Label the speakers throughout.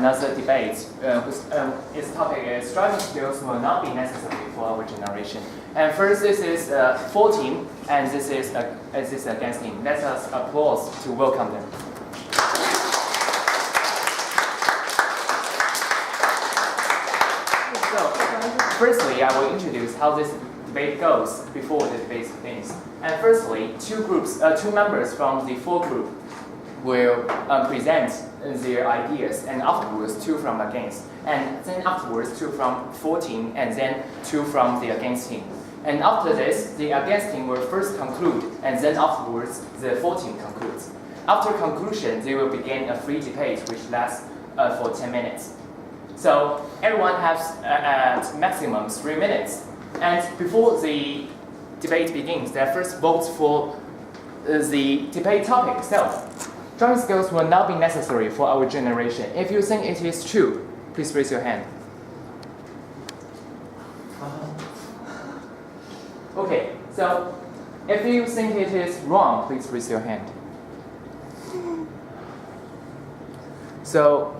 Speaker 1: another debate its topic is driving skills will not be necessary for our generation. And first, this is for team, and this is against team. Let us applause to welcome them. So, firstly, I will introduce how this debate goes before the debate begins. And firstly, two members from the four group will present their ideas, and afterwards two from against, and then afterwards two from for team, and then two from the against team. And after this, the against team will first conclude, and then afterwards the for team concludes. After conclusion, they will begin a free debate which lasts for 10 minutes. So everyone has at maximum 3 minutes. And before the debate begins, they first vote for the debate topic itself. Driving skills will not be necessary for our generation. If you think it is true, please raise your hand. Okay, so if you think it is wrong, please raise your hand. So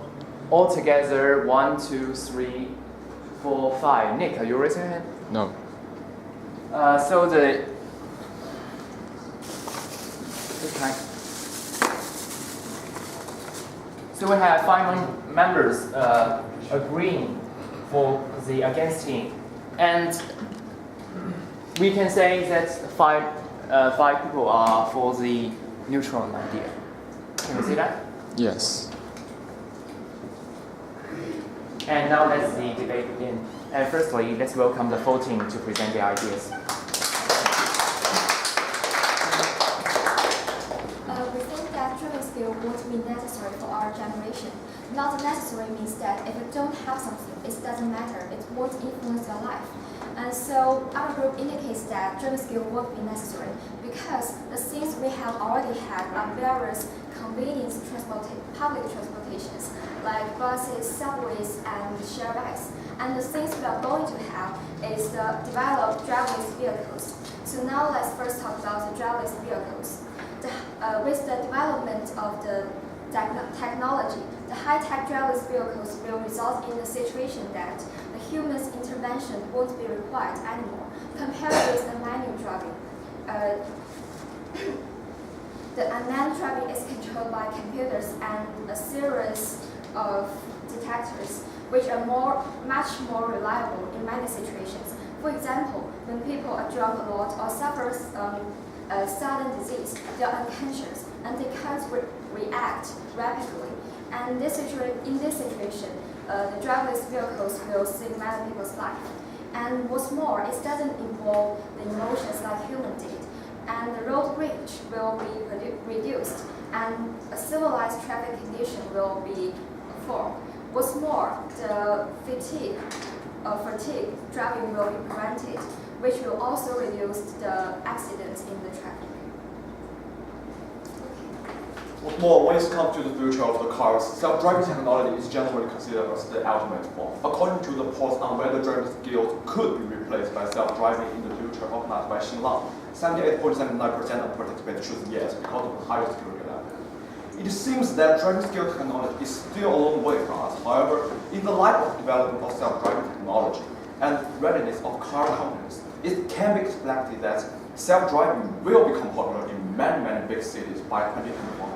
Speaker 1: altogether, 1, 2, 3, 4, 5. Nick, are you raising your hand?
Speaker 2: No.
Speaker 1: So we have 5 members agreeing for the against team, and we can say that 5 people are for the neutral idea. Can you see that?
Speaker 2: Yes.
Speaker 1: And now let's the debate begin. And firstly, let's welcome the full team to present their ideas.
Speaker 3: We think that driving skill won't be necessary for our generation. Not necessary means that if you don't have something, it doesn't matter. It won't influence your life. And so our group indicates that driving skill won't be necessary because the things we have already had are various convenience public transportations like buses, subways, and share bikes. And the things we are going to have is the developed driverless vehicles. So now let's first talk about the driverless vehicles. With the development of the technology, the high-tech driverless vehicles will result in the situation that the human's intervention won't be required anymore, compared with the manual driving. The unmanned driving is controlled by computers and a series of detectors, which are much more reliable in many situations. For example, when people are drunk a lot or suffer a sudden disease, they are unconscious and they can't react rapidly. And in this situation, the driverless vehicles will save many people's life. And what's more, it doesn't involve the emotions like human did. And the road rage will be reduced, and a civilized traffic condition will be formed. What's more, the fatigue driving will be prevented, which will also reduce the accidents in the traffic.
Speaker 4: What's more, when it comes to the future of the cars, self-driving technology is generally considered as the ultimate form. According to the polls on whether driving skills could be replaced by self-driving in the future organized by Xinlang, 78.79% of participants choose yes because of the higher security level. It seems that driving skill technology is still a long way from us. However, in the light of development of self-driving technology and readiness of car companies, it can be expected that self-driving will become popular in many big cities by 2021.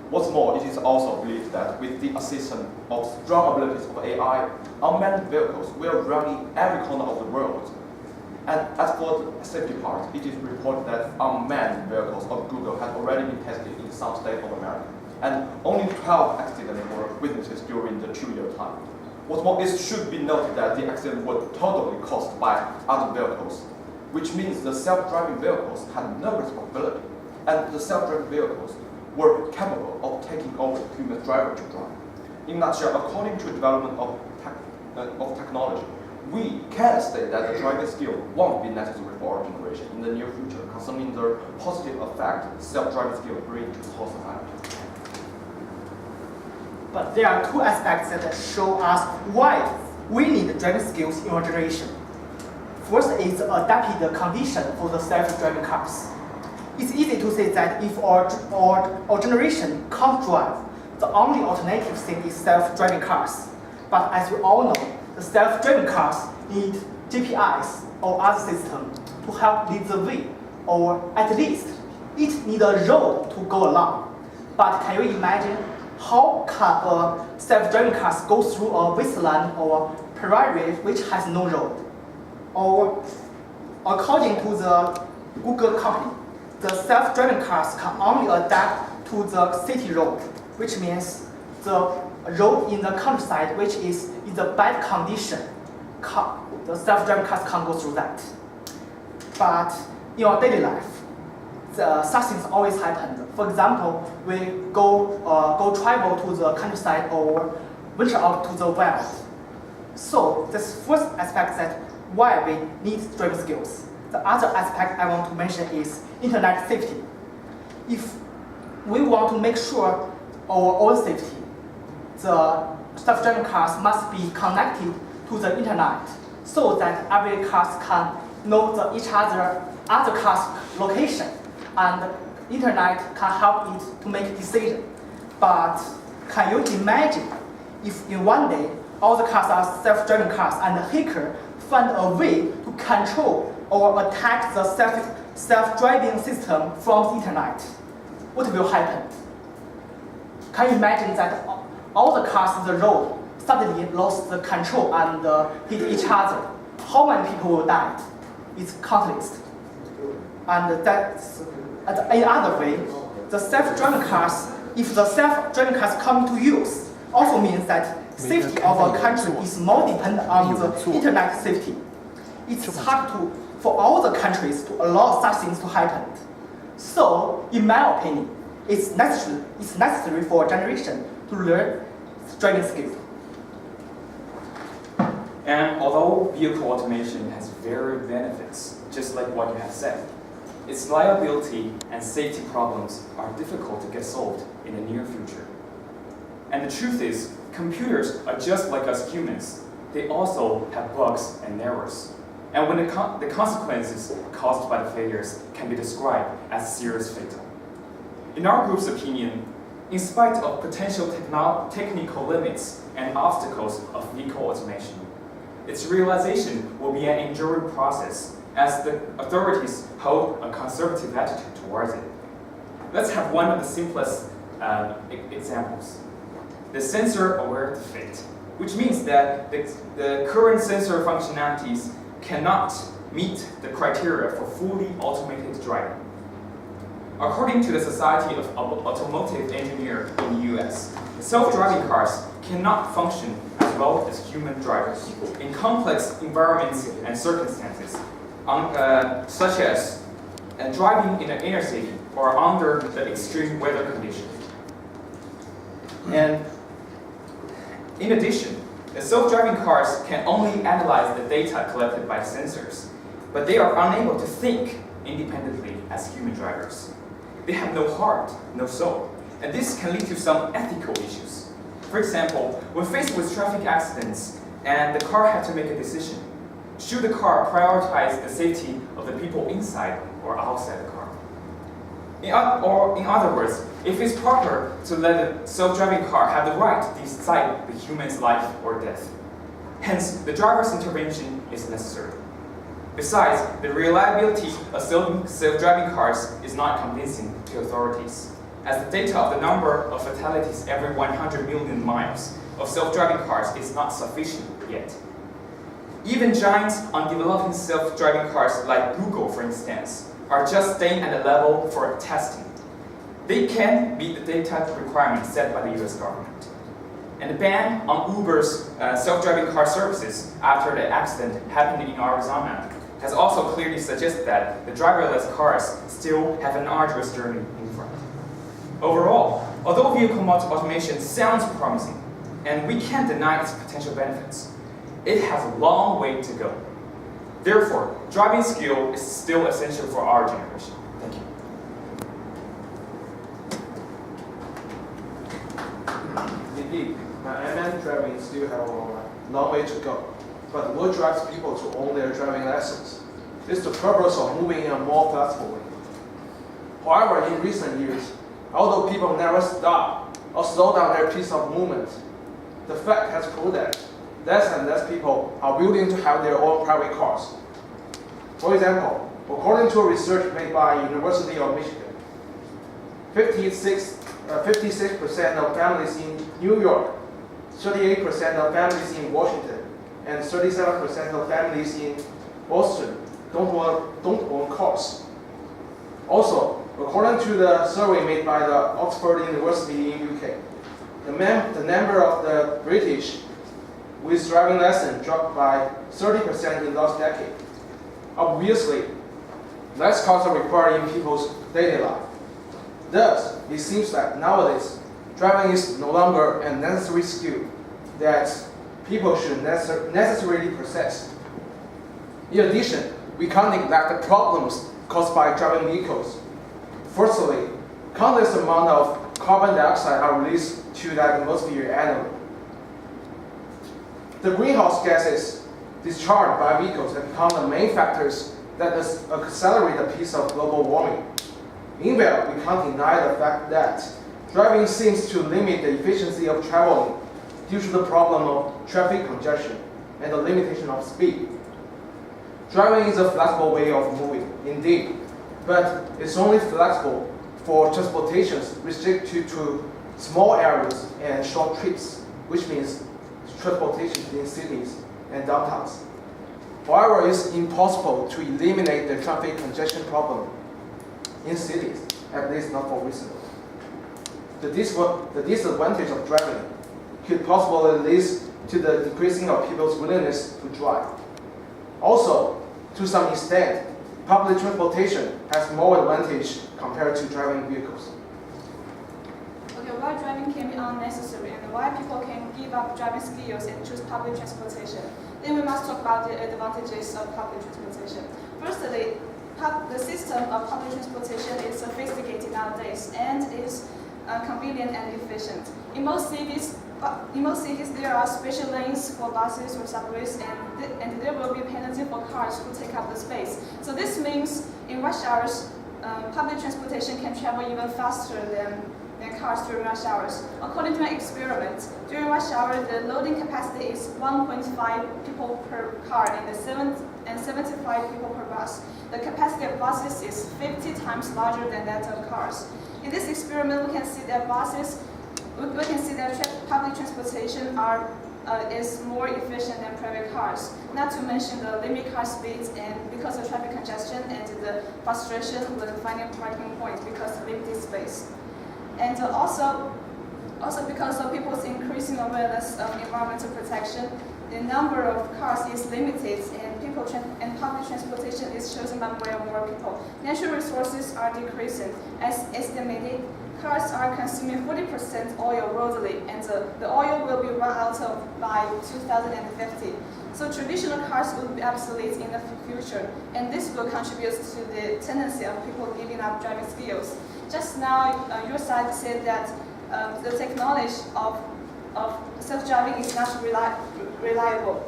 Speaker 4: What's more, it is also believed that with the assistance of strong abilities of AI, unmanned vehicles will run in every corner of the world. And as for the safety part, it is reported that unmanned vehicles of Google have already been tested in some states of America, and only 12 accidents were witnessed during the 2-year time. What's more, it should be noted that the accident was totally caused by other vehicles, which means the self-driving vehicles had no responsibility, and the self-driving vehicles were capable of taking over the human driver to drive. In a nutshell, according to development of technology, we can state that the driving skill won't be necessary for our generation in the near future, concerning the positive effect self-driving skill bring to the whole society.
Speaker 5: But there are 2 aspects that show us why we need driving skills in our generation. First is adapting the condition for the self-driving cars. It's easy to say that if our generation can't drive, the only alternative thing is self-driving cars. But as we all know, the self-driving cars need GPS or other system to help lead the way, or at least it needs a road to go along. But can you imagine how can a self-driving car go through a wasteland or prairie which has no road? Or according to the Google company, the self-driving cars can only adapt to the city road, which means the road in the countryside which is in the bad condition. The self-driving cars can't go through that. But in our daily life, such things always happen. For example, we go travel to the countryside or venture out to the wild. So this first aspect that why we need driving skills. The other aspect I want to mention is internet safety. If we want to make sure our own safety, the self-driving cars must be connected to the internet so that every car can know each other cars' location, and the internet can help it to make decisions. But can you imagine if in one day all the cars are self-driving cars and the hacker find a way to control or attack the self-driving system from the internet? What will happen? Can you imagine that all the cars on the road suddenly lost the control and hit each other? How many people will die? It's countless. And that's another way, the self-driving cars, if the self-driving cars come to use, also means that safety of a country is more dependent on the internet safety. It's hard for all the countries to allow such things to happen. So, in my opinion, it's necessary for a generation to learn driving skills.
Speaker 2: And although vehicle automation has varied benefits, just like what you have said, its liability and safety problems are difficult to get solved in the near future. And the truth is, computers are just like us humans. They also have bugs and errors. And when the consequences caused by the failures can be described as serious fatal. In our group's opinion, in spite of potential technical limits and obstacles of vehicle automation, its realization will be an enduring process as the authorities hold a conservative attitude towards it. Let's have one of the simplest examples. The sensor-aware defect, which means that the current sensor functionalities cannot meet the criteria for fully automated driving. According to the Society of Automotive Engineers in the US, self-driving cars cannot function as well as human drivers in complex environments and circumstances, such as driving in an inner city or under the extreme weather conditions. And in addition, the self-driving cars can only analyze the data collected by sensors, but they are unable to think independently as human drivers. They have no heart, no soul, and this can lead to some ethical issues. For example, when faced with traffic accidents and the car had to make a decision, should the car prioritize the safety of the people inside or outside the car? In other words, if it's proper to let the self-driving car have the right to decide the human's life or death. Hence, the driver's intervention is necessary. Besides, the reliability of self-driving cars is not convincing to authorities, as the data of the number of fatalities every 100 million miles of self-driving cars is not sufficient yet. Even giants on developing self-driving cars like Google, for instance, are just staying at a level for testing. They can meet the data requirements set by the US government. And the ban on Uber's self-driving car services after the accident happened in Arizona has also clearly suggested that the driverless cars still have an arduous journey in front. Overall, although vehicle automation sounds promising, and we can't deny its potential benefits, it has a long way to go. Therefore, driving skill is still essential for our generation. Thank you.
Speaker 6: Indeed, MN driving still have a long way to go. But what drives people to own their driving lessons? It's the purpose of moving in a more flexible way. However, in recent years, although people never stop or slow down their pace of movement. The fact has proved that less and less people are willing to have their own private cars. For example, according to a research made by University of Michigan, 56% of families in New York, 38% of families in Washington, and 37% of families in Boston don't own cars. Also, according to the survey made by the Oxford University in UK, the number of the British with driving lessons dropped by 30% in the last decade. Obviously, less cars are required in people's daily life. Thus, it seems that nowadays, driving is no longer a necessary skill that people should necessarily possess. In addition, we can't neglect the problems caused by driving vehicles. Firstly, countless amount of carbon dioxide are released to the atmosphere annually. The greenhouse gases discharged by vehicles have become the main factors that accelerate the pace of global warming. Meanwhile, we can't deny the fact that driving seems to limit the efficiency of traveling due to the problem of traffic congestion and the limitation of speed. Driving is a flexible way of moving, indeed, but it's only flexible for transportations restricted to small areas and short trips, which means transportation in cities and downtowns. However, it's impossible to eliminate the traffic congestion problem in cities, at least not for recently. The disadvantage of driving could possibly lead to the decreasing of people's willingness to drive. Also, to some extent, public transportation has more advantage compared to driving vehicles.
Speaker 7: Okay, why driving can be unnecessary and why people can give up driving skills and choose public transportation. Then we must talk about the advantages of public transportation. Firstly, the system of public transportation is sophisticated nowadays and is convenient and efficient. In most cities, there are special lanes for buses or subways, and there will be penalty for cars who take up the space. So this means in rush hours, public transportation can travel even faster than cars during rush hours. According to an experiment, during rush hour, the loading capacity is 1.5 people per car and 75 people per bus. The capacity of buses is 50 times larger than that of cars. In this experiment, we can see that public transportation is more efficient than private cars. Not to mention the limited car speeds and because of traffic congestion and the frustration with finding parking points because of limited space. And also because of people's increasing awareness of environmental protection, the number of cars is limited and public transportation is chosen by more and more people. Natural resources are decreasing. As estimated, cars are consuming 40% oil worldly, and the oil will be run out of by 2050. So traditional cars will be obsolete in the future, and this will contribute to the tendency of people giving up driving skills. Just now, your side said that the technology of self-driving is not reliable.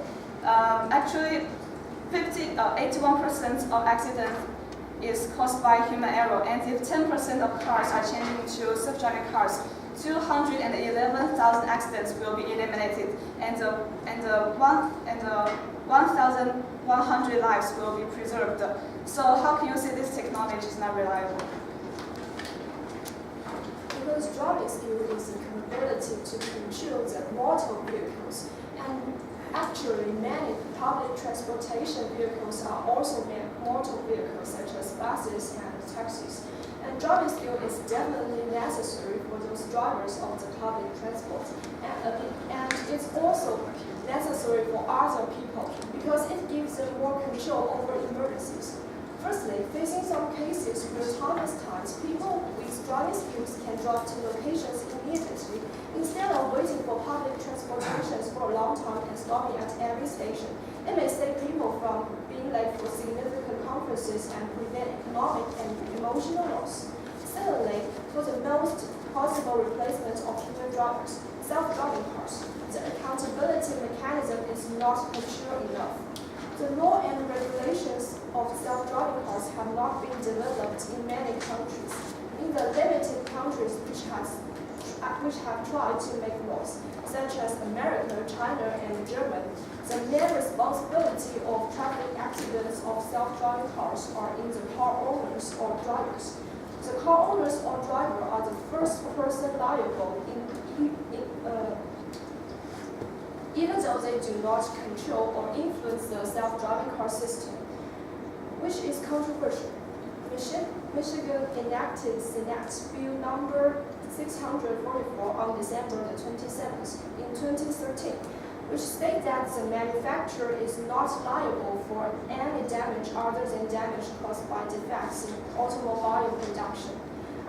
Speaker 7: Actually, 81% of accidents is caused by human error, and if 10% of cars are changing to self-driving cars, 211,000 accidents will be eliminated, and 1,100 lives will be preserved. So how can you say this technology is not reliable?
Speaker 3: Because driving skill is the capability to control the motor vehicles, and actually many public transportation vehicles are also motor vehicles such as buses and taxis. And driving skill is definitely necessary for those drivers of the public transport, and it's also necessary for other people because it gives them more control over emergencies. Firstly, facing some cases with toughness times, people with driving skills can drive to locations immediately instead of waiting for public transportations for a long time and stopping at every station. It may save people from being late for significant conferences and prevent economic and emotional loss. Secondly, for the most possible replacement of human drivers, self-driving cars, the accountability mechanism is not mature enough. The law and regulations of self-driving cars have not been developed in many countries. In the limited countries which
Speaker 8: which have tried to make laws, such as America, China, and Germany. The main responsibility of traffic accidents of self-driving cars are in the car owners or drivers. The car owners or driver are the first person liable even though they do not control or influence the self-driving car system, which is controversial. Michigan enacted Senate Bill number 644 on December the 27th in 2013, which states that the manufacturer is not liable for any damage other than damage caused by defects in automobile production.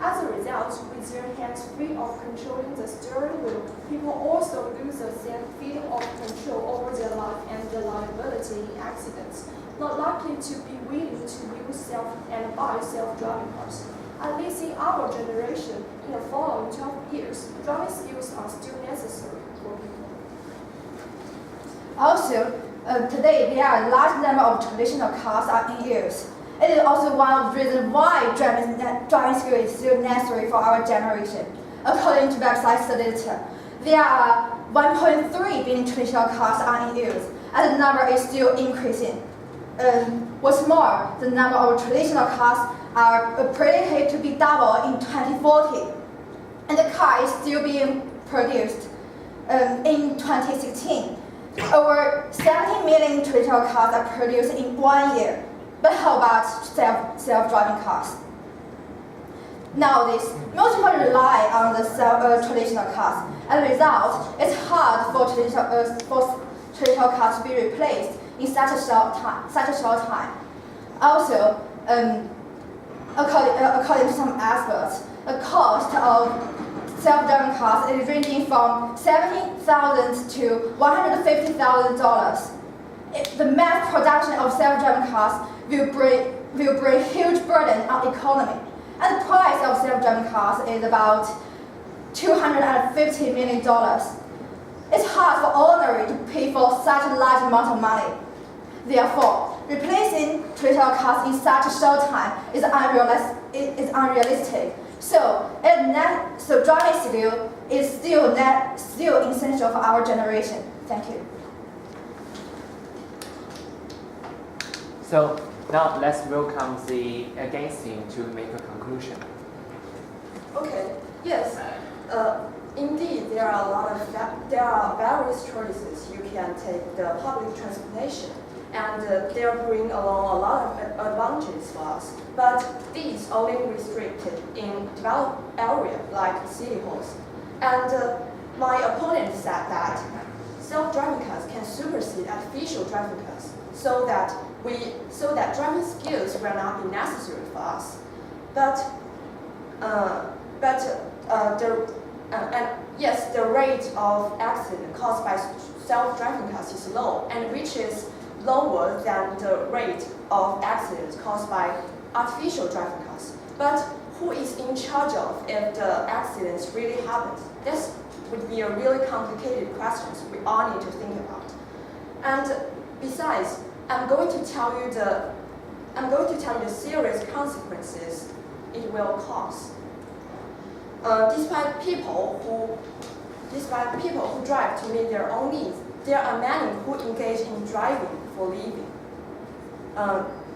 Speaker 8: As a result, with their hands free of controlling the steering wheel, people also lose a feeling of control over their life and the liability in accidents, not likely to be willing to use and buy self-driving cars. At least in our generation, in the following 12 years, driving skills are still necessary for people.
Speaker 9: Also, today there are a large number of traditional cars are in use. It is also one of the reasons why driving skill is still necessary for our generation. According to website Statista, there are 1.3 billion traditional cars are in use, and the number is still increasing. What's more, the number of traditional cars are predicted to be double in 2040, and the car is still being produced. In 2016, over 70 million traditional cars are produced in 1 year. But how about self-driving cars? Nowadays, most people rely on the traditional cars. As a result, it's hard for traditional cars to be replaced in such a short time. Also, according to some experts, the cost of self-driving cars is ranging from $70,000 to $150,000. The mass production of self-driving cars will bring huge burden on the economy, and the price of self-driving cars is about $250 million. It's hard for ordinary to pay for such a large amount of money. Therefore, replacing traditional cars in such a short time is unrealistic. So driving skill is still essential for our generation. Thank you.
Speaker 1: So now let's welcome the against team to make a conclusion.
Speaker 10: Okay. Yes. Indeed, there are various choices. You can take the public transportation, and they bring along a lot of advantages for us. But these only restricted in developed area like city halls. And my opponent said that self-driving cars can supersede artificial driving cars, so that driving skills will not be necessary for us. Yes, the rate of accident caused by self-driving cars is low, and which is lower than the rate of accidents caused by artificial driving cars. But who is in charge of if the accidents really happen? This would be a really complicated question we all need to think about. And besides, I'm going to tell you the serious consequences it will cause. Despite people who drive to meet their own needs, there are many who engage in driving for living.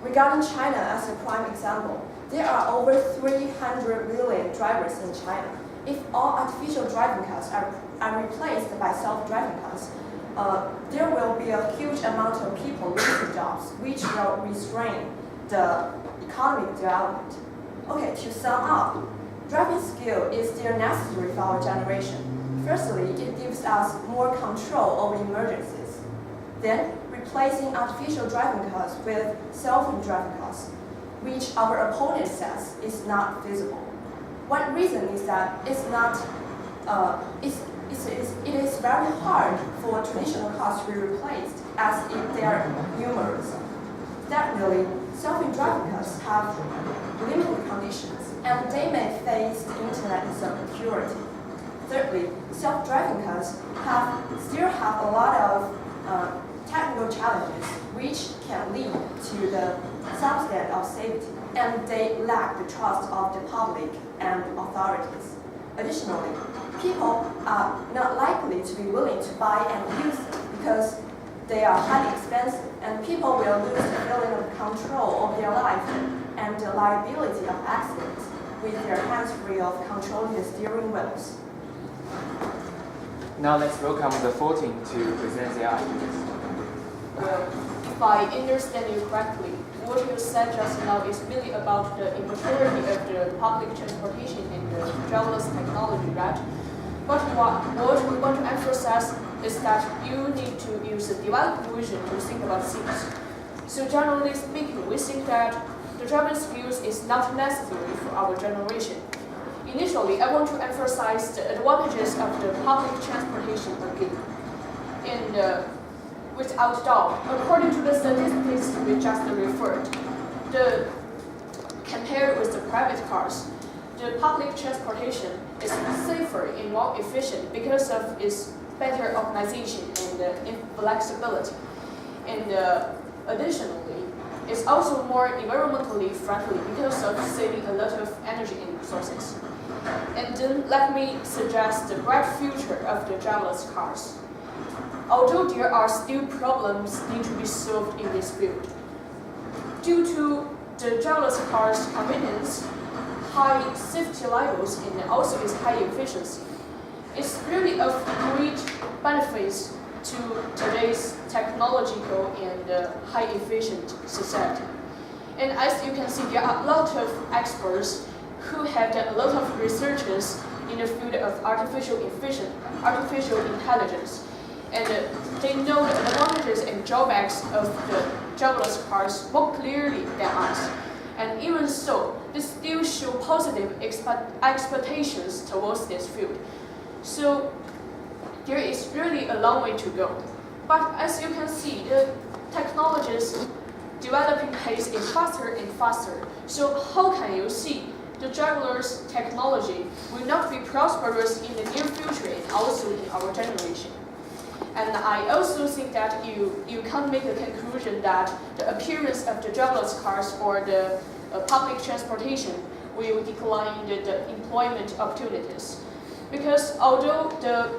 Speaker 10: Regarding China as a prime example, there are over 300 million drivers in China. If all artificial driving cars are replaced by self-driving cars, there will be a huge amount of people losing jobs, which will restrain the economic development. Okay, to sum up, driving skill is still necessary for our generation. Firstly, it gives us more control over emergencies. Then, replacing artificial driving cars with self-driving cars, which our opponent says is not feasible. One reason is that it is very hard for traditional cars to be replaced, as they are numerous. Secondly, self-driving cars have limited conditions, and they may face the internet insecurity. Thirdly, self-driving cars still have a lot of technical challenges, which can lead to the substandard of safety, and they lack the trust of the public and authorities. Additionally, people are not likely to be willing to buy and use them because they are highly expensive, and people will lose the feeling of control of their life and the liability of accidents with their hands free of controlling the steering wheels.
Speaker 1: Now let's welcome the 14 to present their ideas.
Speaker 8: Well, if I understand you correctly, what you said just now is really about the immaturity of the public transportation and the driverless technology, right? But what we want to emphasize is that you need to use a developed vision to think about things. So generally speaking, we think that the driving skills is not necessary for our generation. Initially, I want to emphasize the advantages of the public transportation again. And without doubt, according to the statistics we just referred, compared with the private cars, the public transportation is safer and more efficient because of its better organization and flexibility. And additionally, it's also more environmentally friendly because of saving a lot of energy and resources. And then let me suggest the bright future of the driverless cars. Although there are still problems need to be solved in this field, due to the driverless car's convenience, high safety levels, and also its high efficiency, it's really of great benefits to today's technological and high efficient society. And as you can see, there are a lot of experts who have done a lot of researches in the field of artificial intelligence. And they know the advantages and drawbacks of the driverless cars more clearly than us. And even so, they still show positive expectations towards this field. So there is really a long way to go. But as you can see, the technology's developing pace is faster and faster. So how can you see the driverless technology will not be prosperous in the near future and also in our generation? And I also think that you can't make a conclusion that the appearance of the driverless cars or the public transportation will decline the employment opportunities. Because although the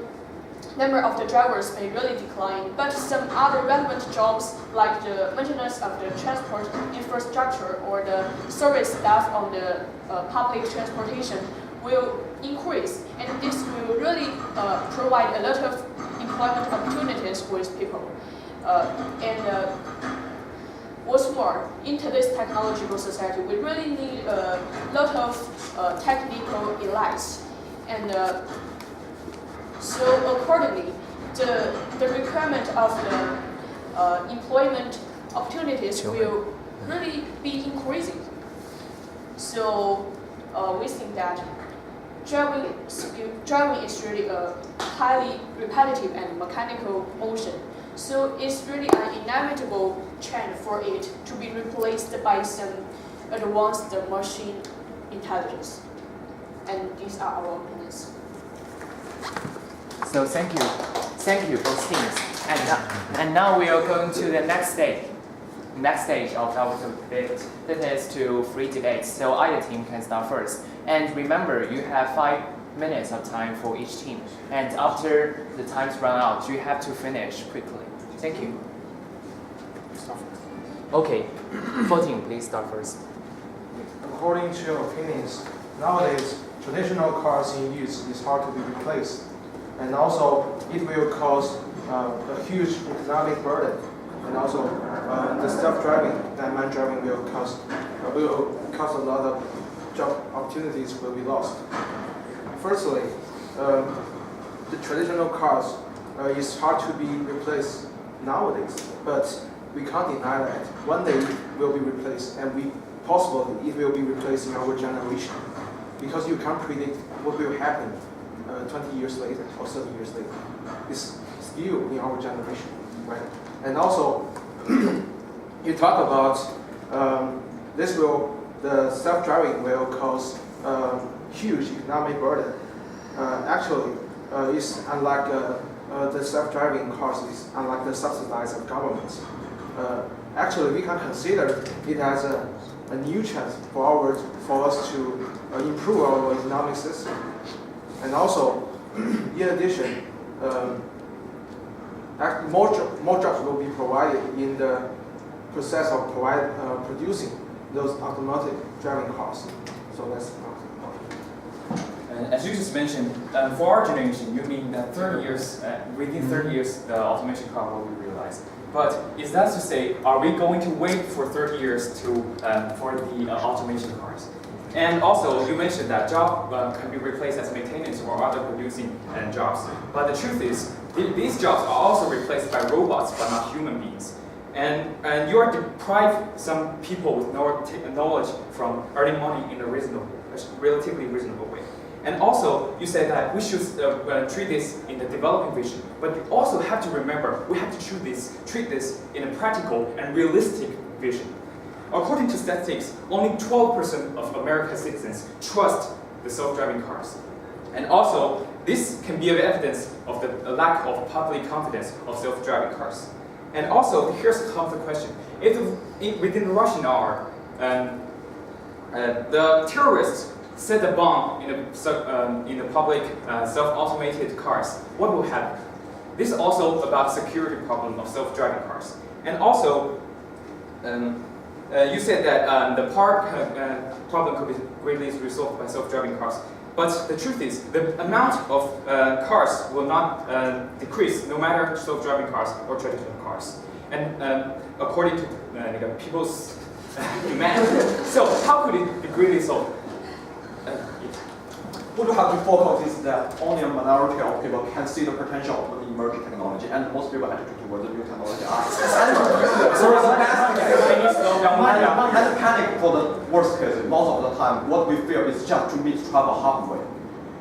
Speaker 8: number of the drivers may really decline, but some other relevant jobs like the maintenance of the transport infrastructure or the service staff on the public transportation will increase, and this will really provide a lot of employment opportunities with people. What's more, in today's technological society, we really need a lot of technical elites. And so accordingly, the requirement of the employment opportunities will really be increasing. So we think that driving is really a highly repetitive and mechanical motion. So it's really an inevitable trend for it to be replaced by some advanced machine intelligence. And these are our opinions.
Speaker 1: So thank you both teams. And now we are going to the next stage of our debate. That is to free debate. So either team can start first. And remember, you have 5 minutes of time for each team. And after the time's run out, you have to finish quickly. Thank you. Okay, 14, please start first.
Speaker 6: According to your opinions, nowadays, traditional cars in use is hard to be replaced. And also, it will cause a huge economic burden. And also, the self-driving, unmanned driving will cause a lot of job opportunities will be lost. Firstly, the traditional cars is hard to be replaced nowadays, but we can't deny that one day it will be replaced, and possibly it will be replaced in our generation, because you can't predict what will happen 20 years later or 30 years later. It's still in our generation, right? And also, you talk about the self-driving will cause huge economic burden. Actually, it's unlike the self-driving cars is unlike the subsidized of governments. Actually, we can consider it as a new chance for us to improve our economic system. And also, In addition, more jobs will be provided in the process of producing those automatic driving cars. So that's
Speaker 2: And as you just mentioned, for our generation, you mean that 30 years, within 30 years, the automation car will be realized. But is that to say, are we going to wait for 30 years to for the automation cars? And also, you mentioned that job can be replaced as maintenance or other producing jobs. But the truth is, these jobs are also replaced by robots, but not human beings. And you are deprived some people with knowledge from earning money in a relatively reasonable way. And also, you said that we should treat this in the developing vision, but you also have to remember we have to treat this in a practical and realistic vision. According to statistics, only 12% of American citizens trust the self-driving cars. And also, this can be evidence of the lack of public confidence of self-driving cars. And also, here's the question. If within the Russian hour, the terrorists set a bomb in the public self-automated cars, what will happen? This is also about security problem of self-driving cars. And also, you said that the park problem could be greatly resolved by self-driving cars. But the truth is, the amount of cars will not decrease no matter self-driving cars or traditional cars. And according to people's demand. So how could it be greatly solved?
Speaker 4: What we have to focus is that only a minority of people can see the potential of the emerging technology, and most people attitude towards the new technology are and panic for the worst case. Most of the time, what we fear is just to meet trouble halfway.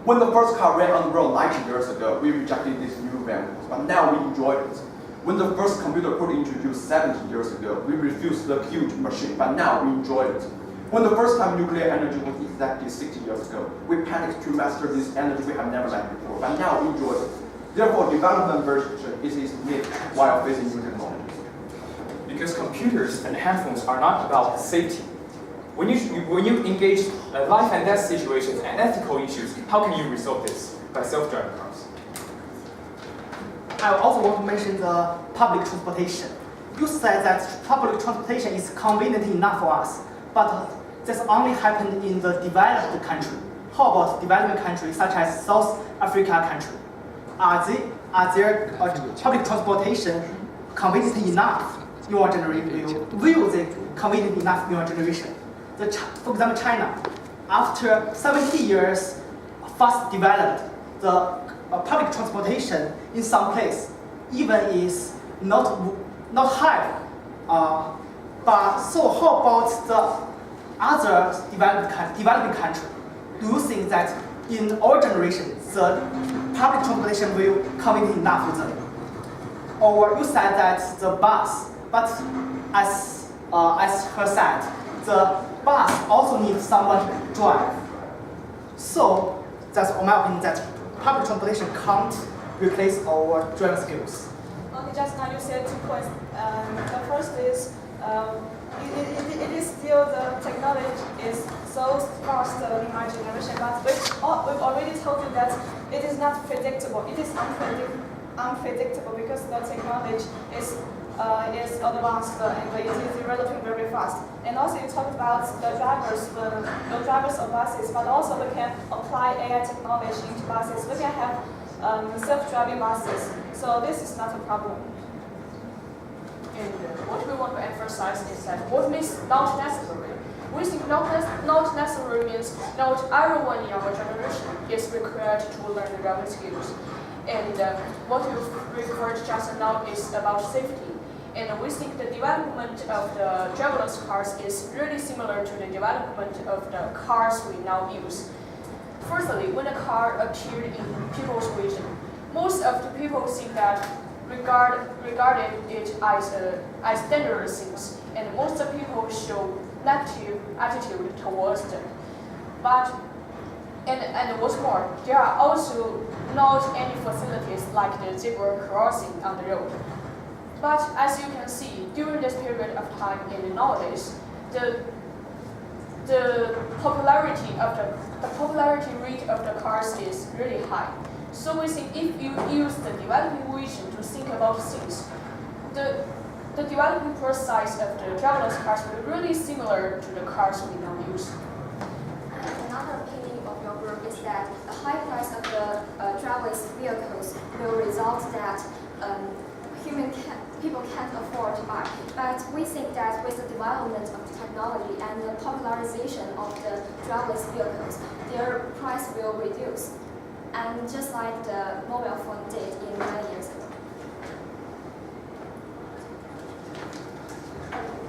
Speaker 4: When the first car ran on the road 90 years ago, we rejected these new vehicles, but now we enjoy it. When the first computer could introduced 70 years ago, we refused the huge machine, but now we enjoy it. When the first time nuclear energy was exactly 60 years ago, we panicked to master this energy we have never met before, but now we enjoy it. Therefore, development version is needed while facing new technologies.
Speaker 2: Because computers and handphones are not about safety. When you engage life and death situations and ethical issues, how can you resolve this? By self-driving cars.
Speaker 5: I also want to mention the public transportation. You said that public transportation is convenient enough for us, but this only happened in the developed country. How about developing countries such as South Africa country? Are their public transportation convenient enough in your generation? Will they convenient enough in your generation? For example, China, after 70 years fast developed, the public transportation in some place even is not high. But so how about the other developing country? Do you think that in our generation the public transportation will convenient enough for them? Or you said that the bus, but as her said, the bus also needs someone to drive. So that's my opinion that public transportation can't replace our driving skills.
Speaker 7: Okay, just now you said 2 points. The first is it is still the technology is so fast in our generation, but we've already told you that it is not predictable. It is unpredictable because the technology is advanced and it is developing very fast. And also you talked about the drivers of buses, but also we can apply AI technology into buses. We can have self-driving buses. So this is not a problem.
Speaker 8: And what we want to emphasize is that what means not necessary. We think not necessary means not everyone in our generation is required to learn the driving skills. And what you referred just now is about safety. And we think the development of the driverless cars is really similar to the development of the cars we now use. Firstly, when a car appeared in people's vision, most of the people think that regarded it as dangerous things, and most of the people show negative attitude towards them. But and what's more, there are also not any facilities like the zebra crossing on the road. But as you can see, during this period of time and nowadays, the popularity rate of the cars is really high. So we think if you use the developing vision to think about things, the developing process of the driverless cars will be really similar to the cars we now use.
Speaker 3: Another opinion of your group is that the high price of the driverless vehicles will result that people can't afford to buy. But we think that with the development of technology and the popularization of the driverless vehicles, their price will reduce. And just like the mobile phone did in many years ago.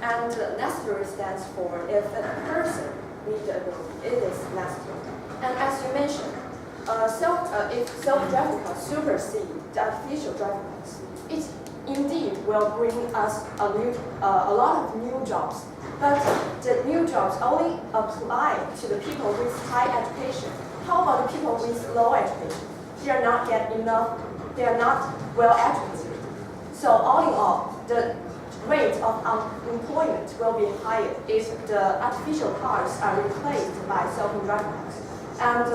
Speaker 10: And necessary stands for if a person needs a road, it is necessary. And as you mentioned, if self-driving cars supersede the artificial driving cars, it indeed will bring us a lot of new jobs. But the new jobs only apply to the people with high education. How about the people with low education? They are not well educated. So all in all, the rate of unemployment will be higher if the artificial cars are replaced by self-driving cars. And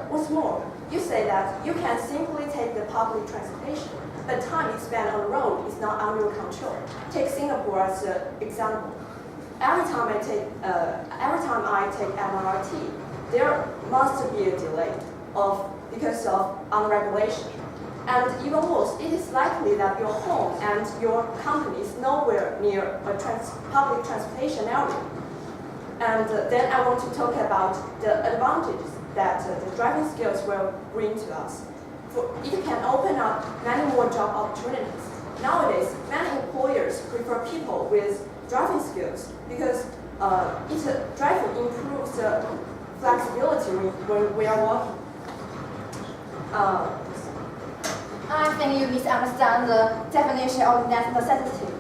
Speaker 10: what's more, you say that you can simply take the public transportation, but time you spend on the road is not under your control. Take Singapore as an example. Every time I take MRT, there must be a delay because of unregulation. And even worse, it is likely that your home and your company is nowhere near a public transportation area. And then I want to talk about the advantages that the driving skills will bring to us. It can open up many more job opportunities. Nowadays, many employers prefer people with driving skills because driving improves the flexibility when we are walking.
Speaker 9: I think you misunderstand the definition of necessity.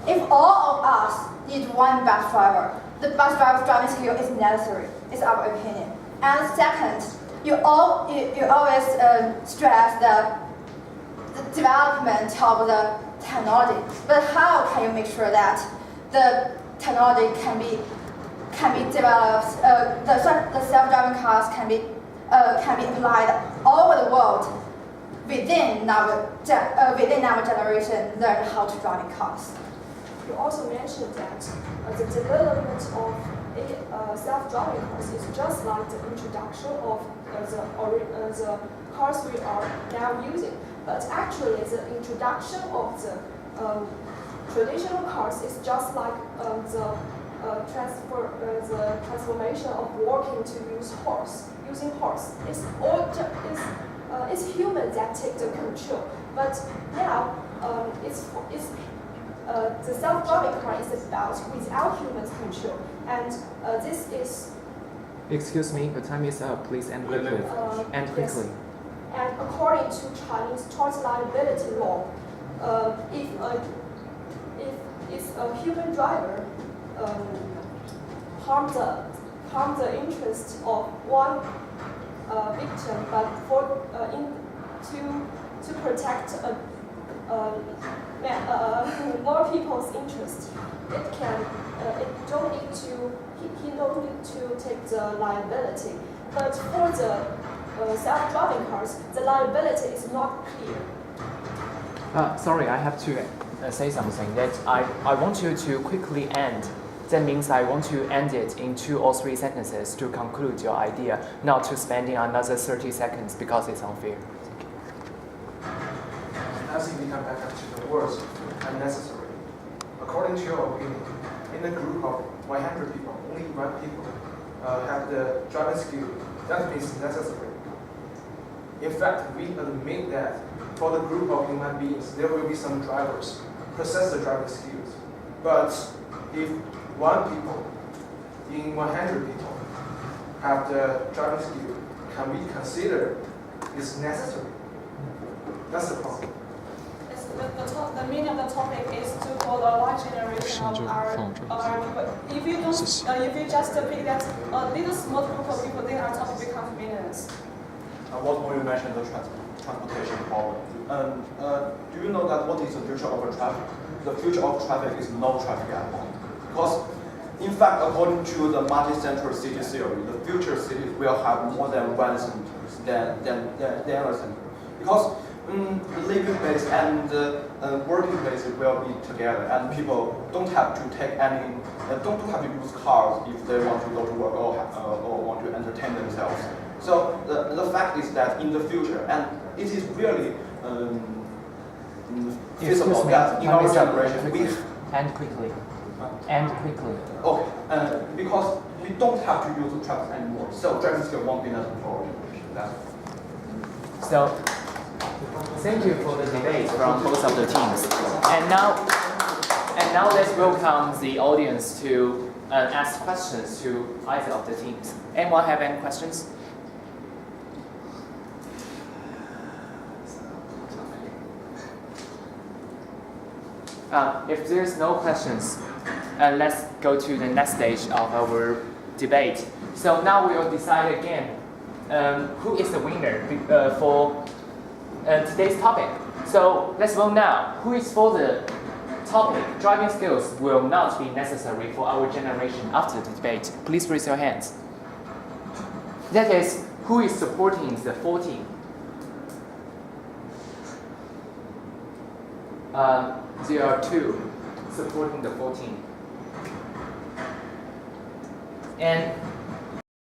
Speaker 9: If all of us need one bus driver, the bus driver's driving skill is necessary, is our opinion. And second, you always stress the development of the technology. But how can you make sure that the technology can be developed, the self-driving cars can be applied all over the world within our generation, learn how to drive cars?
Speaker 8: You also mentioned that the development of self-driving cars is just like the introduction of the cars we are now using. But actually, the introduction of the traditional cars is just like the transformation of walking to using horse. It's humans that take the control. But now the self-driving car is about without humans control, and this is.
Speaker 1: Excuse me, the time is up. Please end quickly. End quickly.
Speaker 8: Yes. And according to Chinese tort liability law, if a human driver harm the interest of one victim, but to protect more people's interest, he don't need to take the liability. But for the self-driving cars, the liability is not clear.
Speaker 1: Sorry, I have to say something that I want you to quickly end. That means I want to end it in 2 or 3 sentences to conclude your idea, not to spending another 30 seconds because it's unfair.
Speaker 6: I think we come back to the words unnecessary. According to your opinion, in a group of 100 people, only 1 people have the driving skill. That means necessary. In fact, we admit that for the group of human beings, there will be some drivers possess the driving skills. But if 1 people in 100 people have the driving skill, can we consider it's necessary? That's the problem.
Speaker 7: The meaning of the topic is to for the large generation of our people. If you just pick that a little small group of people, then our topic becomes meaningless.
Speaker 4: What more you mentioned the transportation problem. Do you know that what is the future of traffic? The future of traffic is no traffic at all. Because, in fact, according to the multi-central city theory, the future cities will have more than one than a center. Because living place and working places will be together, and people don't have to take any, don't have to use cars if they want to go to work or want to entertain themselves. So the fact is that in the future, and it is really feasible that in our generation we
Speaker 1: And quickly. And quickly.
Speaker 4: okay, because we don't have to use the trucks anymore, so driving skill won't be necessary for our generation. That's
Speaker 1: So, thank you for the debate from both of the teams. And now let's welcome the audience to ask questions to either of the teams. Anyone have any questions? If there's no questions, let's go to the next stage of our debate. So now we will decide again who is the winner for today's topic. So let's vote now. Who is for the topic? Driving skills will not be necessary for our generation after the debate. Please raise your hands. That is, who is supporting the 14? There are 2 supporting the 14. And